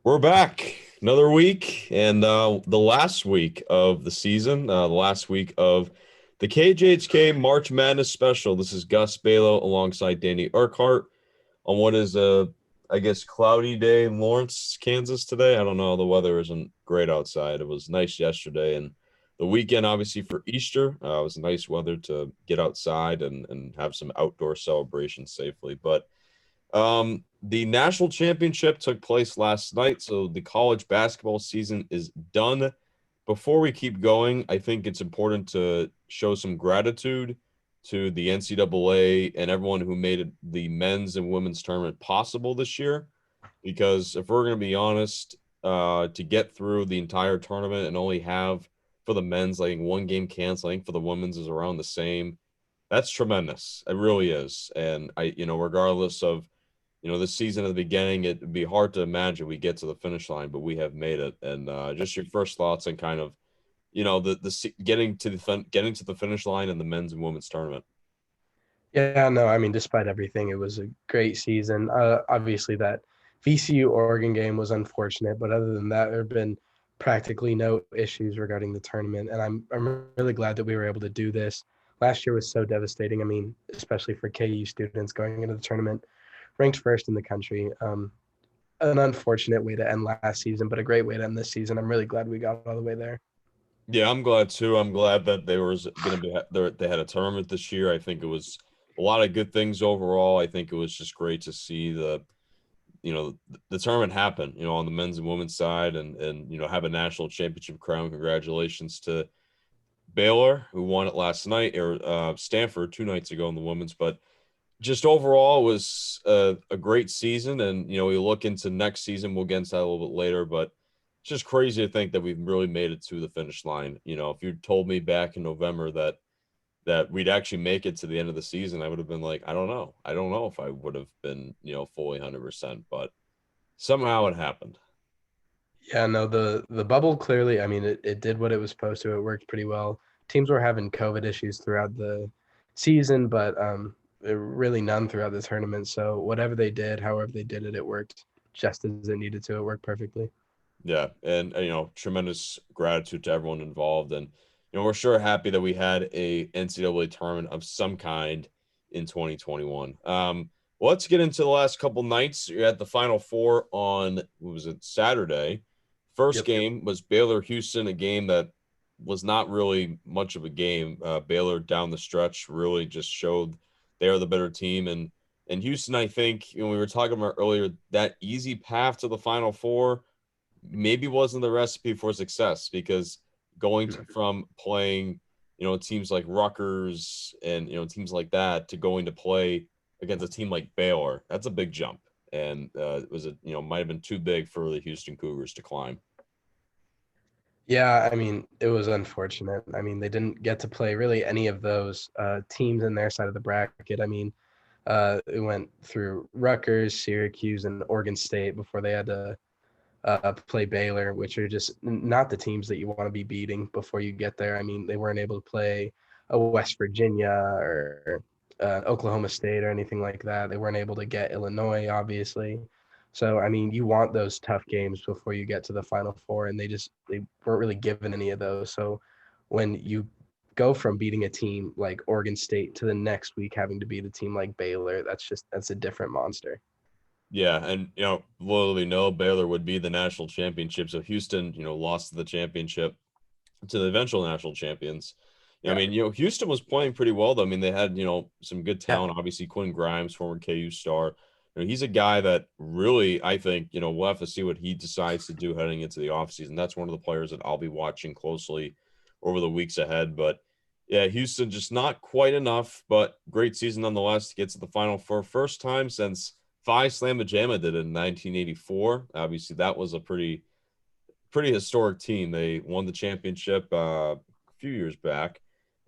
We're back another week and the last week of the season, the last week of the KJHK March Madness special. This is Gus Balo alongside Danny Urquhart on what is I guess cloudy day in Lawrence, Kansas today. I don't know. The weather isn't great outside. It was nice yesterday and the weekend, obviously for Easter, it was nice weather to get outside and have some outdoor celebrations safely. But the national championship took place last night, so the college basketball season is done. Before we keep going, I think it's important to show some gratitude to the NCAA and everyone who made the men's and women's tournament possible this year. Because if we're going to be honest, to get through the entire tournament and only have for the men's, like one game canceled, I think for the women's is around the same. That's tremendous. It really is. And regardless of this season at the beginning, it'd be hard to imagine we get to the finish line, but we have made it. And just your first thoughts on kind of, the getting to the finish line in the men's and women's tournament. Yeah, no, I mean, despite everything, it was a great season. Obviously, that VCU Oregon game was unfortunate, but other than that, there have been practically no issues regarding the tournament, and I'm really glad that we were able to do this. Last year was so devastating. I mean, especially for KU students going into the tournament, ranked first in the country. An unfortunate way to end last season, but a great way to end this season. I'm really glad we got all the way there. Yeah, I'm glad too. I'm glad that they was going to be they had a tournament this year. I think it was a lot of good things overall. I think it was just great to see the tournament happen, on the men's and women's side and have a national championship crown. Congratulations to Baylor, who won it last night, or Stanford 2 nights ago in the women's. But just overall, it was a great season. And, we look into next season, we'll get into that a little bit later. But it's just crazy to think that we've really made it to the finish line. If you told me back in November that we'd actually make it to the end of the season, I would have been like, I don't know. I don't know if I would have been, fully 100%, but somehow it happened. Yeah, no, the bubble clearly, I mean, it did what it was supposed to. It worked pretty well. Teams were having COVID issues throughout the season, but really none throughout the tournament. So whatever they did, however they did it, it worked just as it needed to. It worked perfectly. Yeah, and tremendous gratitude to everyone involved, and we're sure happy that we had a NCAA tournament of some kind in 2021. Well, let's get into the last couple nights. You're at the Final Four on what was it, Saturday. First Yep. game was Baylor Houston, a game that was not really much of a game. Baylor down the stretch really just showed they are the better team, and Houston, I think, we were talking about earlier, that easy path to the Final Four maybe wasn't the recipe for success because from playing, teams like Rutgers and, teams like that to going to play against a team like Baylor, that's a big jump. And it was might have been too big for the Houston Cougars to climb. Yeah, I mean, it was unfortunate. I mean, they didn't get to play really any of those teams in their side of the bracket. I mean, it went through Rutgers, Syracuse, and Oregon State before they had to play Baylor, which are just not the teams that you want to be beating before you get there. I mean, they weren't able to play a West Virginia or Oklahoma State or anything like that. They weren't able to get Illinois, obviously. So, I mean, you want those tough games before you get to the Final Four, and they weren't really given any of those. So, when you go from beating a team like Oregon State to the next week having to beat a team like Baylor, that's a different monster. Yeah, and literally no Baylor would be the national championship. So Houston, lost the championship to the eventual national champions. I Yeah. mean, Houston was playing pretty well though. I mean, they had, some good Yeah. talent. Obviously, Quinn Grimes, former KU star. He's a guy that really, I think, we'll have to see what he decides to do heading into the offseason. That's one of the players that I'll be watching closely over the weeks ahead. But yeah, Houston just not quite enough, but great season nonetheless to get to the Final Four. First time since Phi Slamma Jamma did it in 1984. Obviously, that was a pretty historic team. They won the championship a few years back,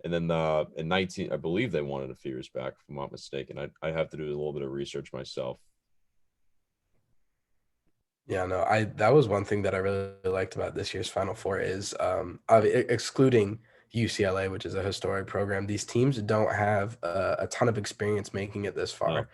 and then in 19, I believe they won it a few years back, if I'm not mistaken. I have to do a little bit of research myself. Yeah, no, I that was one thing that I really liked about this year's Final Four is excluding UCLA, which is a historic program. These teams don't have a ton of experience making it this No, far,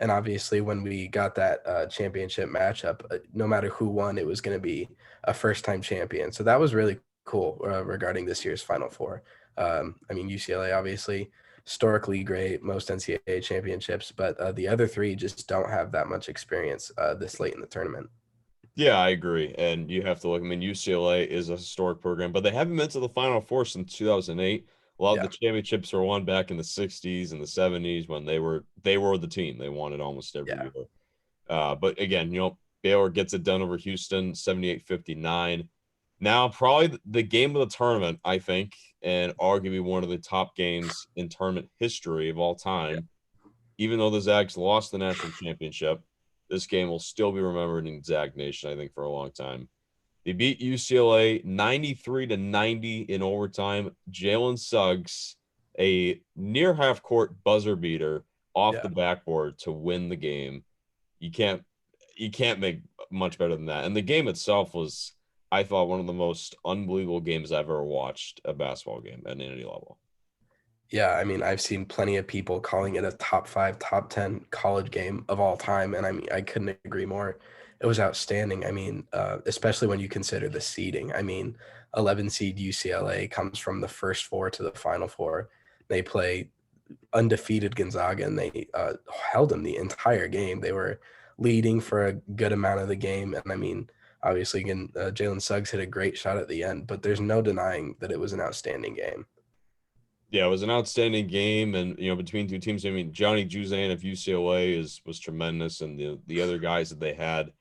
And obviously, when we got that championship matchup, no matter who won, it was going to be a first-time champion. So that was really cool regarding this year's Final Four. I mean, UCLA obviously historically great, most NCAA championships, but the other three just don't have that much experience this late in the tournament. Yeah, I agree. And you have to look, I mean, UCLA is a historic program, but they haven't been to the Final Four since 2008. A lot of the Yeah, championships were won back in the 60s and the 70s when they were the team. They won it almost every yeah, year. But again, Baylor gets it done over Houston, 78-59. Now, probably the game of the tournament, I think, and arguably one of the top games in tournament history of all yeah, time. Even though the Zags lost the national championship, this game will still be remembered in Zag Nation, I think, for a long time. They beat UCLA 93-90 in overtime. Jalen Suggs, a near half court buzzer beater off yeah. the backboard to win the game. You can't you can't make much better than that. And the game itself was, I thought, one of the most unbelievable games I've ever watched a basketball game at any level. Yeah, I mean, I've seen plenty of people calling it a top five, top 10 college game of all time. And I mean, I couldn't agree more. It was outstanding. I mean, especially when you consider the seeding. I mean, 11 seed UCLA comes from the first four to the final four. They play undefeated Gonzaga and they held them the entire game. They were leading for a good amount of the game. And I mean, obviously, again, Jalen Suggs hit a great shot at the end, but there's no denying that it was an outstanding game. Yeah, it was an outstanding game, and between two teams, I mean, Johnny Juzang of UCLA was tremendous, and the other guys that they had,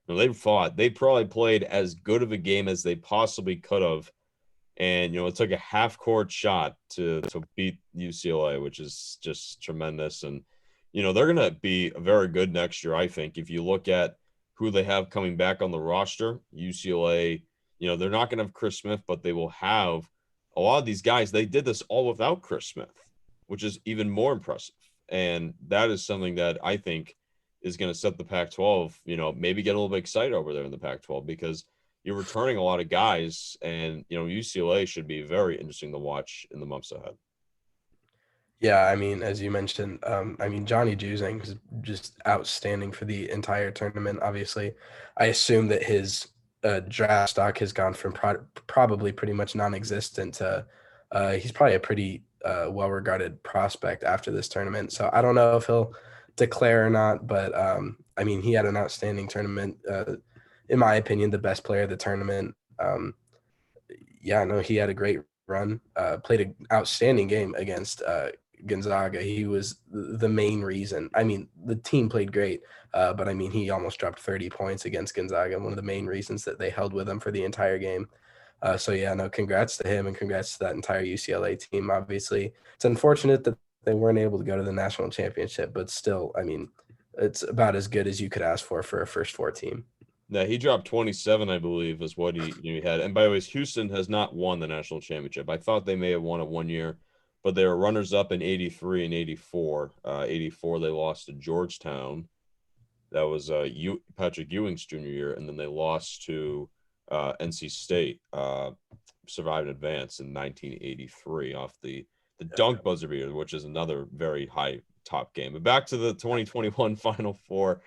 they fought. They probably played as good of a game as they possibly could have, and it took a half court shot to beat UCLA, which is just tremendous. And they're gonna be very good next year, I think. If you look at who they have coming back on the roster, UCLA, they're not gonna have Chris Smith, but they will have a lot of these guys. They did this all without Chris Smith, which is even more impressive. And that is something that I think is going to set the Pac-12, maybe get a little bit excited over there in the Pac-12 because you're returning a lot of guys, and UCLA should be very interesting to watch in the months ahead. Yeah, I mean, as you mentioned, I mean, Johnny Juzang was just outstanding for the entire tournament. Obviously, I assume that his draft stock has gone from probably pretty much non-existent to he's probably a pretty well-regarded prospect after this tournament. So I don't know if he'll declare or not, but I mean, he had an outstanding tournament. In my opinion, the best player of the tournament. Yeah, no, he had a great run. Played an outstanding game against Gonzaga. He was the main reason. I mean, the team played great, but I mean, he almost dropped 30 points against Gonzaga. One of the main reasons that they held with him for the entire game. So yeah, no, congrats to him and congrats to that entire UCLA team. Obviously, it's unfortunate that they weren't able to go to the national championship, but still, I mean, it's about as good as you could ask for a first four team. Now he dropped 27, I believe, is what he had. And by the way, Houston has not won the national championship. I thought they may have won it one year, but they were runners up in 83 and 84. 84 they lost to Georgetown. That was Patrick Ewing's junior year, and then they lost to NC State, survived and advanced in 1983 off the dunk buzzer beater, which is another very high top game. But back to the 2021 Final Four.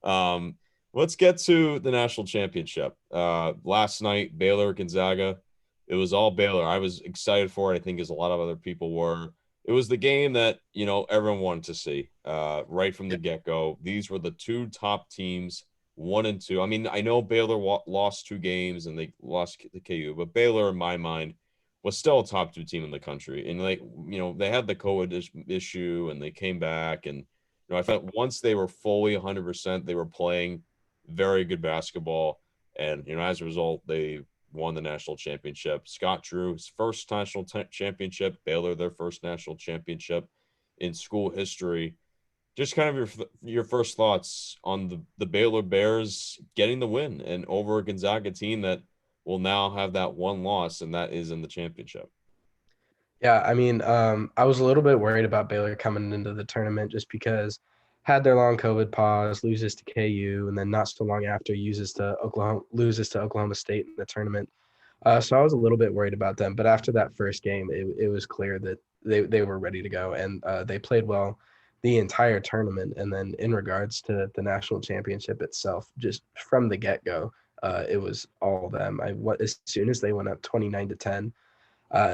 Um, let's get to the national championship. Last night, Baylor Gonzaga. It was all Baylor. I was excited for it. I think as a lot of other people were. It was the game that everyone wanted to see right from the get-go. These were the two top teams, 1 and 2. I mean, I know Baylor lost 2 games and they lost to KU, but Baylor, in my mind, was still a top 2 team in the country. And they had the COVID issue and they came back. And I thought once they were fully 100%, they were playing very good basketball. And as a result, they won the national championship. Scott Drew, his first national championship. Baylor, their first national championship in school history. Just kind of your first thoughts on the Baylor Bears getting the win and over a Gonzaga team that will now have that one loss, and that is in the championship. Yeah, I mean, I was a little bit worried about Baylor coming into the tournament just because had their long COVID pause, loses to KU, and then not so long after loses to Oklahoma State in the tournament. So I was a little bit worried about them, but after that first game, it was clear that they were ready to go and they played well. the entire tournament. And then in regards to the national championship itself, just from the get go, it was all them. As soon as they went up 29-10,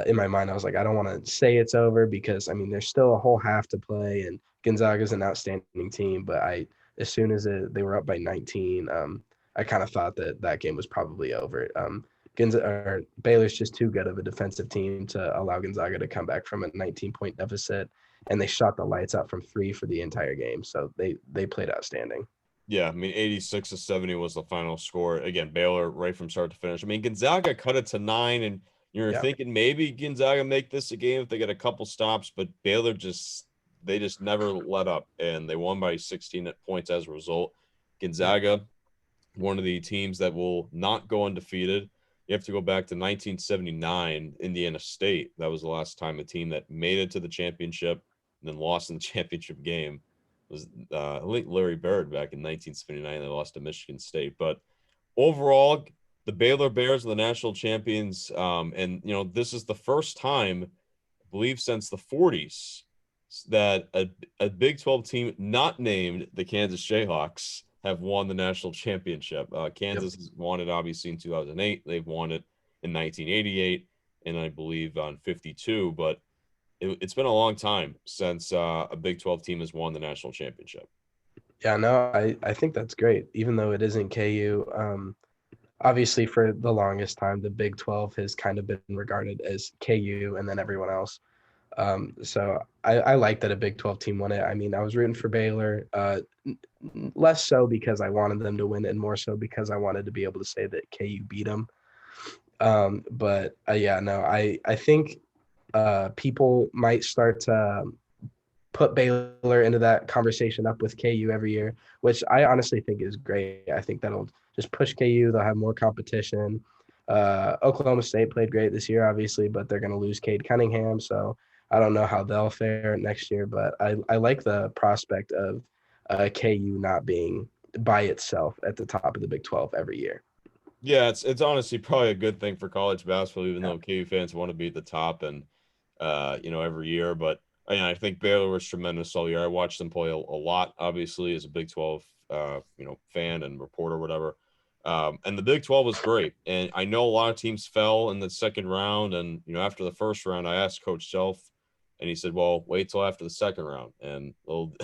in my mind, I was like, I don't want to say it's over because I mean, there's still a whole half to play, and Gonzaga's an outstanding team. But as soon as they were up by 19, I kind of thought that that game was probably over. Baylor's just too good of a defensive team to allow Gonzaga to come back from a 19-point deficit, and they shot the lights out from three for the entire game. So they played outstanding. Yeah, I mean, 86-70 was the final score. Again, Baylor right from start to finish. I mean, Gonzaga cut it to 9, and you're Yeah, thinking maybe Gonzaga make this a game if they get a couple stops, but Baylor just never let up, and they won by 16 points as a result. yeah, Gonzaga, one of the teams that will not go undefeated. You have to go back to 1979, Indiana State. That was the last time a team that made it to the championship and then lost in the championship game was I think Larry Bird back in 1979. They lost to Michigan State. But overall, the Baylor Bears are the national champions. And, this is the first time, I believe, since the 40s that a Big 12 team not named the Kansas Jayhawks have won the national championship. yep. Kansas has won it obviously in 2008. They've won it in 1988 and I believe on 52. But it's been a long time since a Big 12 team has won the national championship. Yeah, no, I think that's great. Even though it isn't KU, obviously for the longest time, the Big 12 has kind of been regarded as KU and then everyone else. So I like that a Big 12 team won it. I mean, I was rooting for Baylor, less so because I wanted them to win and more so because I wanted to be able to say that KU beat them. But yeah, no, I think people might start to put Baylor into that conversation up with KU every year, which I honestly think is great. I think that'll just push KU. They'll have more competition. Oklahoma State played great this year, obviously, but they're going to lose Cade Cunningham. So I don't know how they'll fare next year, but I like the prospect of KU not being by itself at the top of the Big 12 every year. Yeah, it's honestly probably a good thing for college basketball, even Yeah. though KU fans want to be at the top and every year. But I think Baylor was tremendous all year. I watched them play a lot, obviously, as a Big 12 fan and reporter, whatever. And the Big 12 was great. And I know a lot of teams fell in the second round. And after the first round, I asked Coach Self, and he said, "Well, wait till after the second round." And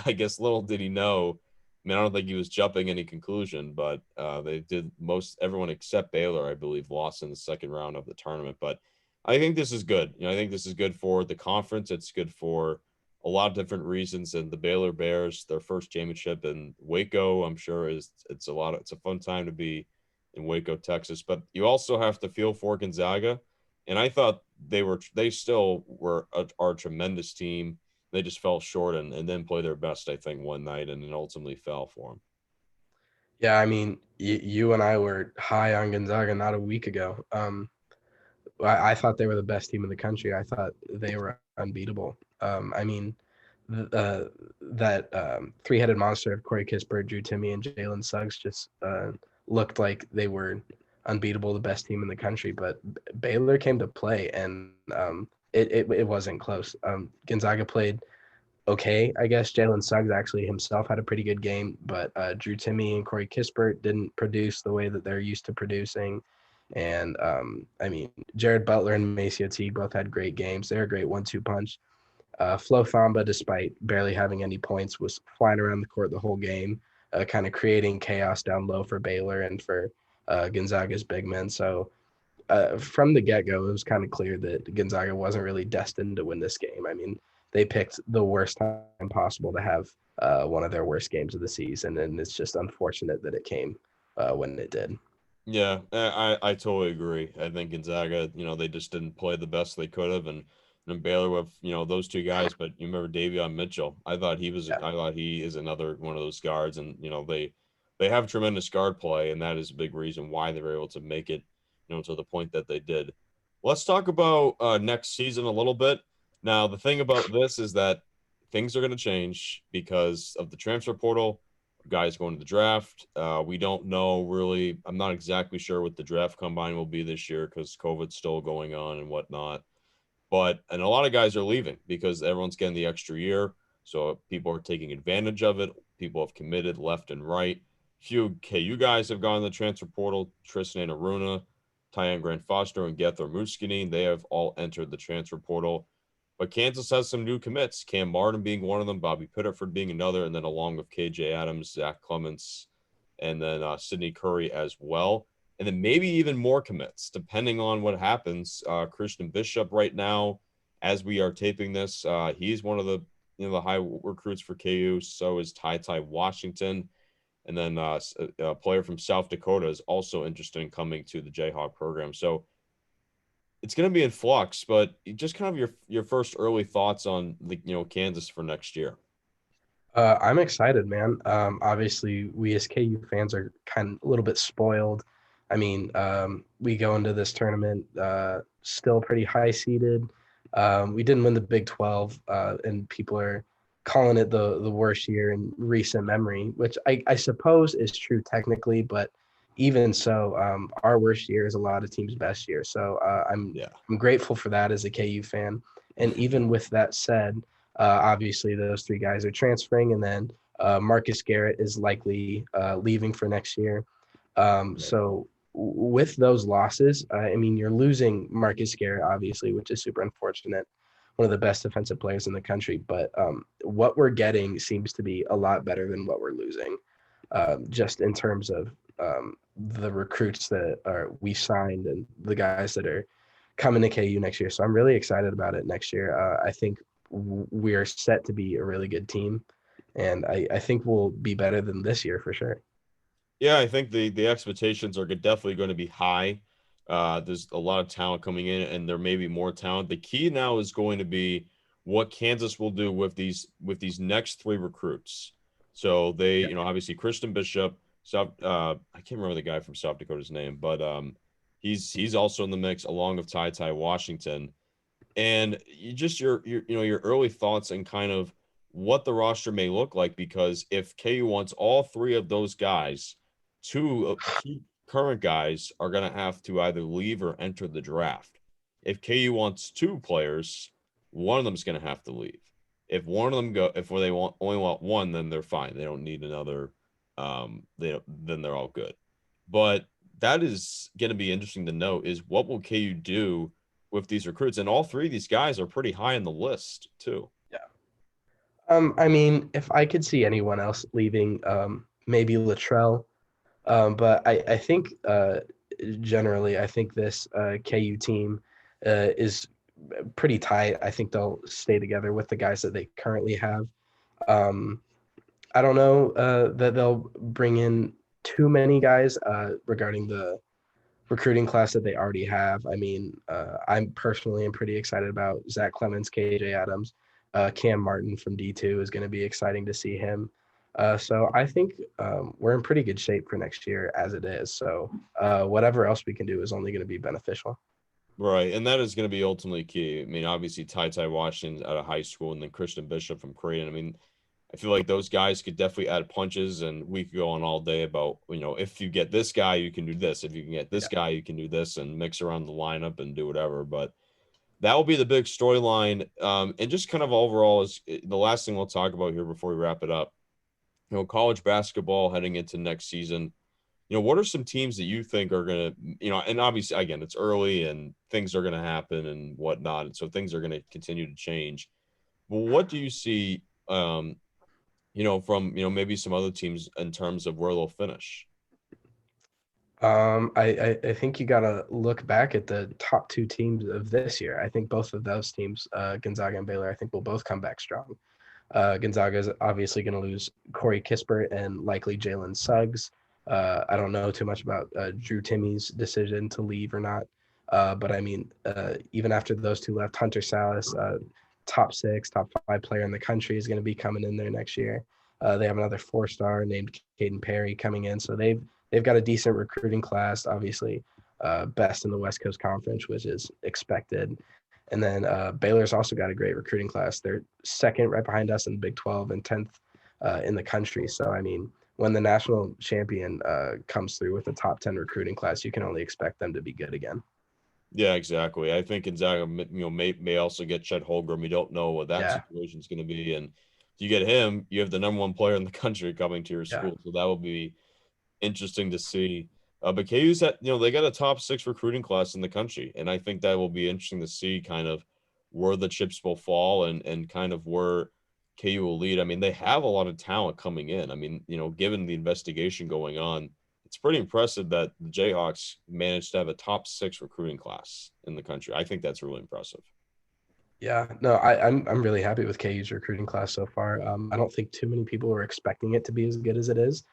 I guess little did he know. I mean, I don't think he was jumping any conclusion, but they did everyone except Baylor, I believe, lost in the second round of the tournament. But I think this is good. I think this is good for the conference. It's good for a lot of different reasons. And the Baylor Bears, their first championship in Waco, I'm sure it's a fun time to be in Waco, Texas. But you also have to feel for Gonzaga. And I thought they still are a tremendous team. They just fell short and then play their best, I think, one night and then ultimately fell for them. Yeah, I mean, you and I were high on Gonzaga not a week ago. I thought they were the best team in the country. I thought they were unbeatable. I mean, that three-headed monster of Corey Kispert, Drew Timme, and Jalen Suggs just looked like they were unbeatable, the best team in the country. But Baylor came to play, and it wasn't close. Gonzaga played okay, I guess. Jalen Suggs actually himself had a pretty good game, but Drew Timme and Corey Kispert didn't produce the way that they're used to producing. And I mean, Jared Butler and Macio T both had great games. They're a great 1-2 punch. Flo Thamba, despite barely having any points, was flying around the court the whole game, kind of creating chaos down low for Baylor and for Gonzaga's big men. So from the get-go, it was kind of clear that Gonzaga wasn't really destined to win this game. I mean, they picked the worst time possible to have one of their worst games of the season, and it's just unfortunate that it came when it did. Yeah, I totally agree. I think Gonzaga, they just didn't play the best they could have, and Baylor with those two guys. But you remember Davion Mitchell? Yeah, I thought he is another one of those guards, and they have tremendous guard play, and that is a big reason why they were able to make it, to the point that they did. Let's talk about next season a little bit. Now, the thing about this is that things are going to change because of the transfer portal guys going to the draft. We don't know really. I'm not exactly sure what the draft combine will be this year because COVID's still going on and whatnot. And a lot of guys are leaving because everyone's getting the extra year. So people are taking advantage of it. People have committed left and right. Few KU guys have gone in the transfer portal. Tristan Aruna, Tyan Grant Foster, and Gethro Muscadine, they have all entered the transfer portal. But Kansas has some new commits. Cam Martin being one of them, Bobby Pitterford being another, and then along with KJ Adams, Zach Clements, and then Sidney Curry as well. And then maybe even more commits, depending on what happens. Christian Bishop right now, as we are taping this, he's one of the the high recruits for KU. So is Ty Washington. And then a player from South Dakota is also interested in coming to the Jayhawk program. So it's going to be in flux, but just kind of your first early thoughts on the Kansas for next year. I'm excited, man. Obviously, we as KU fans are kind of a little bit spoiled. I mean, we go into this tournament still pretty high seeded. We didn't win the Big 12, and people are calling it the worst year in recent memory, which I suppose is true technically, but even so, our worst year is a lot of teams' best year. So Yeah. I'm grateful for that as a KU fan. And even with that said, obviously, those three guys are transferring, and then Marcus Garrett is likely leaving for next year. So with those losses, I mean, you're losing Marcus Garrett, obviously, which is super unfortunate. One of the best defensive players in the country, but what we're getting seems to be a lot better than what we're losing, just in terms of the recruits that are we signed and the guys that are coming to KU next year. So I'm really excited about it next year. I think we are set to be a really good team, and I think we'll be better than this year for sure. Yeah, I think the expectations are definitely going to be high. There's a lot of talent coming in, and there may be more talent. The key now is going to be what Kansas will do with these next three recruits. So they, Yeah. obviously Christian Bishop, I can't remember the guy from South Dakota's name, but he's also in the mix along with Ty Washington. And you just your early thoughts and kind of what the roster may look like, because if KU wants all three of those guys, two current guys are going to have to either leave or enter the draft. If KU wants two players, one of them is going to have to leave. If one of them if they only want one, then they're fine. They don't need another. Then they're all good. But that is going to be interesting to know is what will KU do with these recruits, and all three of these guys are pretty high on the list too. Yeah. I mean, if I could see anyone else leaving, maybe Latrell. But I think generally, I think this KU team is pretty tight. I think they'll stay together with the guys that they currently have. Um, I don't know that they'll bring in too many guys regarding the recruiting class that they already have. I mean, I'm personally am pretty excited about Zach Clemens, KJ Adams, Cam Martin from D2 is going to be exciting to see him. So I think we're in pretty good shape for next year as it is. So whatever else we can do is only going to be beneficial. Right, and that is going to be ultimately key. I mean, obviously Ty Washington out of high school, and then Christian Bishop from Creighton. I mean, I feel like those guys could definitely add punches, and we could go on all day about, if you get this guy, you can do this. If you can get this Yeah. guy, you can do this, and mix around the lineup and do whatever. But that will be the big storyline. And just kind of overall is the last thing we'll talk about here before we wrap it up. College basketball heading into next season. What are some teams that you think are going to, and obviously, again, it's early and things are going to happen and whatnot. And so things are going to continue to change. But what do you see, from, maybe some other teams in terms of where they'll finish? I think you got to look back at the top two teams of this year. I think both of those teams, Gonzaga and Baylor, I think will both come back strong. Gonzaga is obviously going to lose Corey Kispert and likely Jalen Suggs. I don't know too much about Drew Timmy's decision to leave or not. But I mean, even after those two left, Hunter Salas, top six, top five player in the country, is going to be coming in there next year. They have another four-star named Caden Perry coming in. So they've got a decent recruiting class, obviously best in the West Coast Conference, which is expected. And then Baylor's also got a great recruiting class. They're second right behind us in the Big 12 and 10th in the country. So, I mean, when the national champion comes through with a top 10 recruiting class, you can only expect them to be good again. Yeah, exactly. I think Gonzaga, may also get Chet Holmgren. We don't know what that Yeah. situation is going to be. And you get him, you have the number one player in the country coming to your Yeah. school. So that will be interesting to see. But KU's at, they got a top 6 recruiting class in the country, and I think that will be interesting to see kind of where the chips will fall and kind of where KU will lead. I mean, they have a lot of talent coming in. I mean, given the investigation going on, it's pretty impressive that the Jayhawks managed to have a top 6 recruiting class in the country. I think that's really impressive. Yeah, no, I'm really happy with KU's recruiting class so far. I don't think too many people were expecting it to be as good as it is,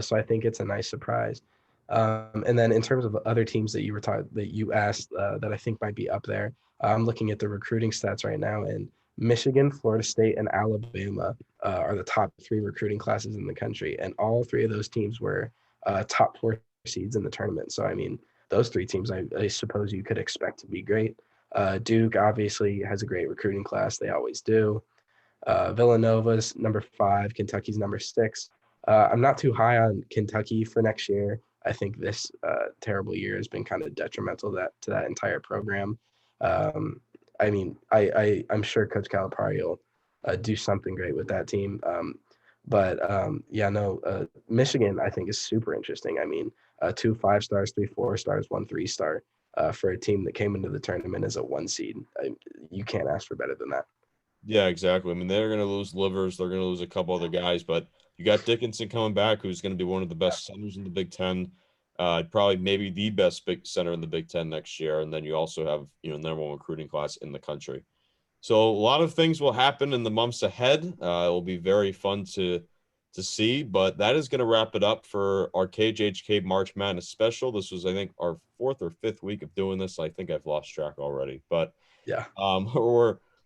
so I think it's a nice surprise. And then in terms of other teams that you asked that I think might be up there, I'm looking at the recruiting stats right now, and Michigan, Florida State, and Alabama are the top 3 recruiting classes in the country, and all 3 of those teams were top 4 seeds in the tournament. So I mean, those 3 teams I suppose you could expect to be great. Duke obviously has a great recruiting class. They always do. Villanova's number 5. Kentucky's number 6. I'm not too high on Kentucky for next year. I think this terrible year has been kind of detrimental to that entire program. Um, I mean, I'm sure Coach Calipari will do something great with that team. Yeah, no, Michigan I think is super interesting. I mean, 2 5 stars, 3 4 stars, 1 3 star for a team that came into the tournament as a 1 seed. You can't ask for better than that. Yeah, exactly. I mean, they're going to lose Livers. They're going to lose a couple other guys, but you got Dickinson coming back, who's going to be one of the best centers in the Big Ten, probably maybe the best big center in the Big Ten next year. And then you also have, number one recruiting class in the country. So a lot of things will happen in the months ahead. It will be very fun to see, but that is going to wrap it up for our KJHK March Madness special. This was, I think, our 4th or 5th week of doing this. I think I've lost track already, but Yeah.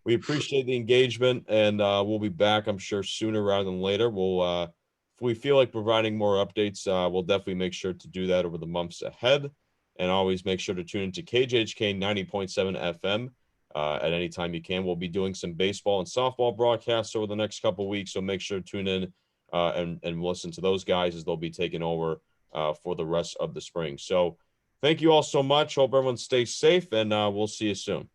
we appreciate the engagement, and we'll be back, I'm sure, sooner rather than later. If we feel like providing more updates, we'll definitely make sure to do that over the months ahead. And always make sure to tune into KJHK 90.7 FM at any time you can. We'll be doing some baseball and softball broadcasts over the next couple of weeks, so make sure to tune in and listen to those guys as they'll be taking over for the rest of the spring. So thank you all so much. Hope everyone stays safe, and we'll see you soon.